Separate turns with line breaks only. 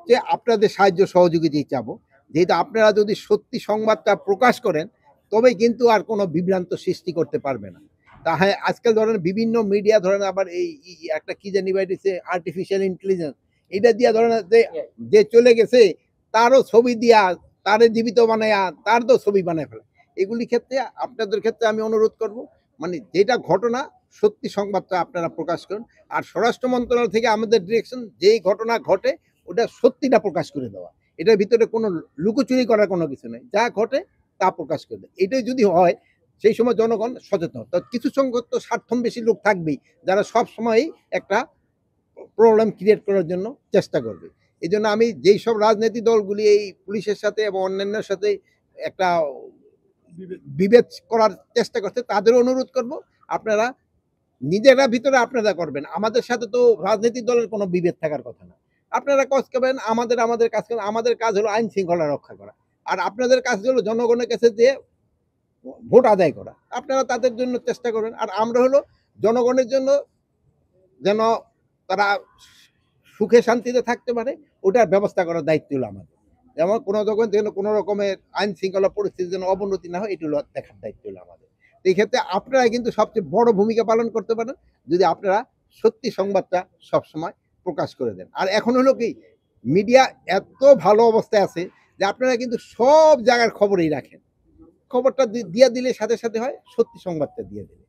সবচেয়ে আপনাদের সাহায্য সহযোগিতাই চাবো। যেহেতু আপনারা যদি সত্যি সংবাদটা প্রকাশ করেন, তবেই কিন্তু আর কোনো বিভ্রান্ত সৃষ্টি করতে পারবে না। তা হ্যাঁ, আজকাল ধরেন বিভিন্ন মিডিয়া ধরেন আবার এই একটা কি জানি বাইরেছে আর্টিফিশিয়াল ইন্টেলিজেন্স, এটা দিয়া ধরেন যে যে চলে গেছে তারও ছবি দিয়া, তারে জীবিত বানায়া তার তো ছবি বানায় ফেলে। এগুলি ক্ষেত্রে আপনাদের ক্ষেত্রে আমি অনুরোধ করব, মানে যেটা ঘটনা সত্যি সংবাদটা আপনারা প্রকাশ করুন। আর স্বরাষ্ট্র মন্ত্রণালয় থেকে আমাদের ডিরেকশন, যেই ঘটনা ঘটে ওটা সত্যিটা প্রকাশ করে দেওয়া। এটার ভিতরে কোনো লুকোচুরি করার কোনো কিছু নেই। যা ঘটে তা প্রকাশ করে দেয়। এটাই যদি হয়, সেই সময় জনগণ সচেতন। তো কিছু সংখ্যক তো স্বার্থন্বেষী লোক থাকবেই, যারা সবসময়ই একটা প্রবলেম ক্রিয়েট করার জন্য চেষ্টা করবে। এজন্য আমি যেই সব রাজনৈতিক দলগুলি এই পুলিশের সাথে এবং অন্যান্যের সাথে একটা বিভেদ করার চেষ্টা করছে, তাদেরও অনুরোধ করব, আপনারা নিজেরা ভিতরে আপনারা করবেন। আমাদের সাথে তো রাজনৈতিক দলের কোনো বিভেদ থাকার কথা না। আপনারা কাজ করবেন, আমাদের কাজ করবেন। আমাদের কাজ হলো আইন শৃঙ্খলা রক্ষা করা। আর আপনাদের কাজ হলো জনগণের কাছে যেয়ে ভোট আদায় করা। আপনারা তাদের জন্য চেষ্টা করবেন। আর আমরা হলো জনগণের জন্য যেন তারা সুখে শান্তিতে থাকতে পারে, ওটার ব্যবস্থা করার দায়িত্ব হলো আমাদের। যেমন কোনো যখন যেন কোনো রকমের আইন শৃঙ্খলা পরিস্থিতি যেন অবনতি না হয়, এটি হলো দেখার দায়িত্ব হলো আমাদের। এই ক্ষেত্রে আপনারা কিন্তু সবচেয়ে বড় ভূমিকা পালন করতে পারেন, যদি আপনারা সত্যি সংবাদটা সবসময় প্রকাশ করে দেন। আর এখন হলো কি, মিডিয়া এত ভালো অবস্থায় আছে যে আপনারা কিন্তু সব জায়গার খবরই রাখেন। খবরটা দিয়ে দিলে সাথে সাথে হয়, সত্যি সংবাদটা দিয়ে দিলে